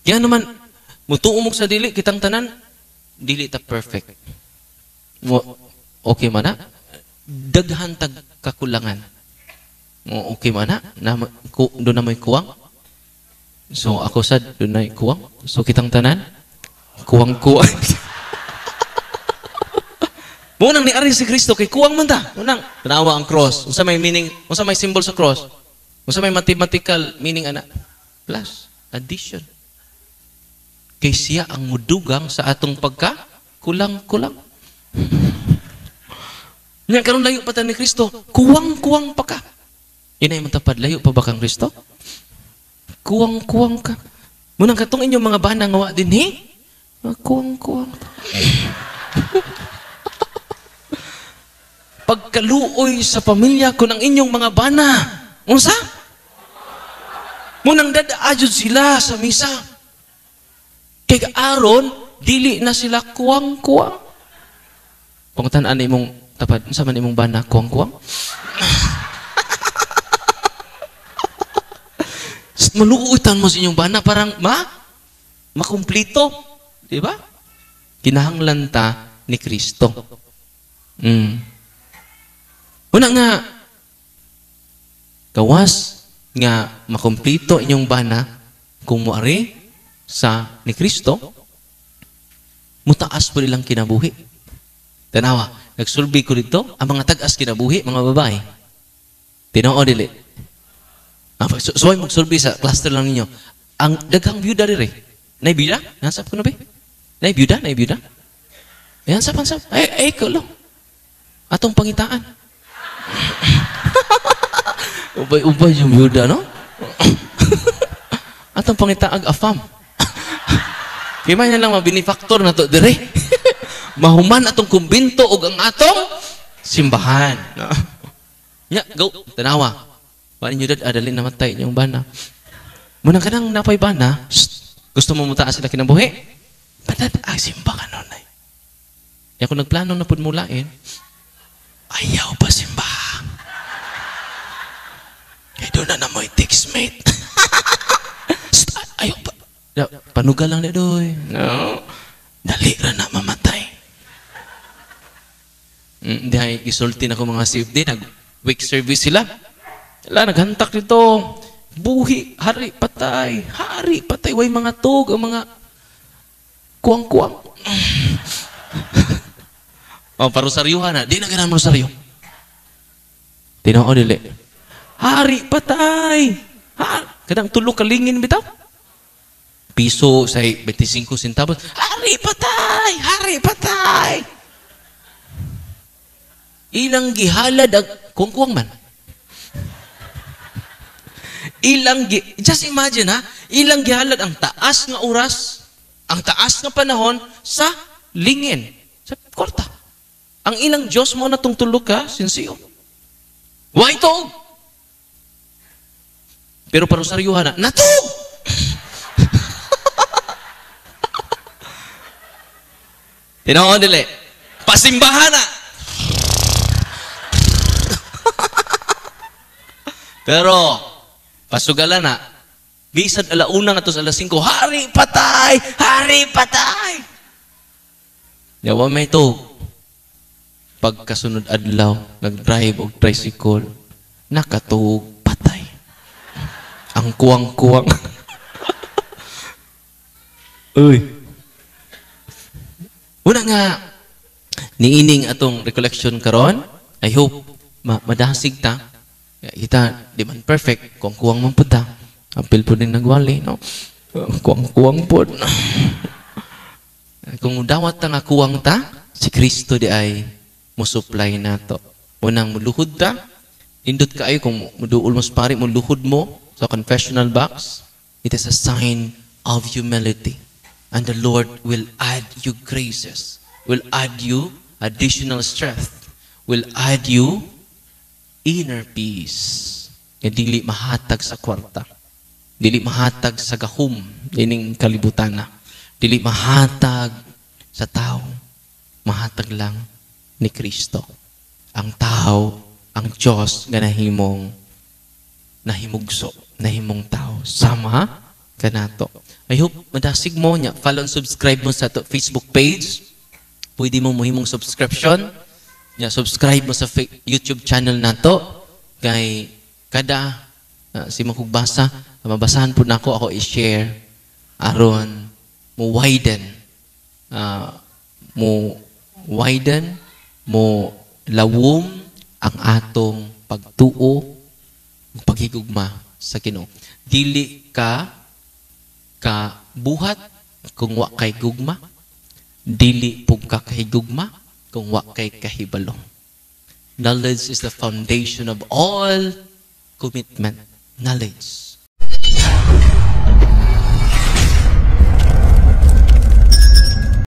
Kaya naman, mutuumog sa dili, kitang tanan, dili ta perfect. Okay man na? Daghan tag kakulangan. Okay man na? Doon na may kuwang? So, ako sad, doon na may kuwang. So, kitang tanan, kuwang-kuwang. Munang ni-ari si Kristo, kay kuwang man ta. Munang, tanawa ang cross. Unsa may meaning, unsa may symbol sa cross? Unsa may mathematical meaning, ana? Plus, addition. Kay siya ang mudugang sa atong pagka, kulang-kulang. Nga, karon layo pa ta ni Kristo, kuwang-kuwang pa ka. Inay matapad, layo pa ba kang Kristo? Kuwang-kuwang ka. Munang katong inyong mga bana ngawa din, kuwang-kuwang. Pagkaluoy sa pamilya ko ng inyong mga bana. Unsa? Munang dadaayod sila sa misa. Kaya aron, dili na sila kuwang-kuwang. Pangutan-an imong tapad, unsa man imong bana, kuwang-kuwang? Maluutan mo sa inyong bana, parang makumplito. Di ba? Kinahanglan ta ni Kristo. Una nga, gawas nga makumplito inyong bana kung muari sa ni Kristo, mutaas po nilang kinabuhi. Tanawa, nagsulbi ko dito, ang mga tagas kinabuhi, mga babae. Tinoo dili. So, magsulbi sa cluster lang ninyo. Ang daghang byuda rin. Naibiyuda? Nansap ko na ba? Naibiyuda? Nansap. Ay, ikaw lang. Atong pangitaan. Ubay yung byuda, no? Atong pangitaan afam. Kaya man lang mabinifaktor na to dire. Mahuman atong kumbinto o ang atong simbahan. Nya, go, tanawa. Paano nyo dad, adalin namatay yung bana. Munang ka nang napay bana, gusto mo mutaas sila kinabuhi? Padad, simbahan nun ay. Kaya kung nagplano na po mulain, ayaw pa simbahan. Kaya doon na mo'y textmate. Ayaw pa. Panugal lang na doy. No. Dali ra na mamatay. Hindi ay gisulti na ko mga CFD, nag-week service sila. Wala, naghantak dito. Buhi, hari, patay. Hari, patay. Way mga tog, ang mga kuwang-kuwang. Parusaryuhan na. Di na ganang rosaryo. Tinoo dili. Hari, patay. Kadang tulog kalingin bitaw. Piso sa 25 centavos. Hari, patay. Hari, patay. Ilang gihalad ang kuwang-kuwang man. Just imagine ilang gihalad ang taas nga oras, ang taas nga panahon sa lingin, sa kwarta. Ang ilang Diyos mo na itong tulog ka, sinsiyo. Why ito? Pero parusaryuhan na, natog! Tinaon dili, pasimbahan na! Pero, pasugalan na, bisan alauna nga to sa alas 5, hari patay! Hari patay! Yawa may to. Pagkasunod adlaw, nag-drive og tricycle, nakatug patay. Ang kuwang-kuwang. Uy. Una nga, niining atong recollection karon, I hope madasig ta. Kita, di man perfect, kuwang-kuwang man po ta. Apil po din nagwali, no? Kuwang-kuwang po. Kung dawat ta nga kuwang ta, si Kristo di ay musupply na to. Unang muluhod ta, indot ka ay kung muduol mas pari, muluhod mo sa confessional box, it is a sign of humility. And the Lord will add you graces, will add you additional strength, will add you inner peace. E dili mahatag sa kwarta. Dili mahatag sa gahum. Dining kalibutan na. Dili mahatag sa tao. Mahatag lang ni Kristo. Ang tao, ang Diyos nga nahimong nahimugso, nahimong tao. Sama kanato. I hope madasig mo nya. Follow and subscribe mo sa Facebook page. Pwede mo muhimong subscription. Nya subscribe mo sa YouTube channel nato. Kay kada si mahugbasa, mabasahan po nako ako i-share aron mo widen mo lawom ang atong pagtuo ug paghigugma sa Ginoo. Dili ka buhat kung wa kay gugma, dili pug ka kahigugma kung wa kay kahibalo. Knowledge is the foundation of all commitment. Knowledge.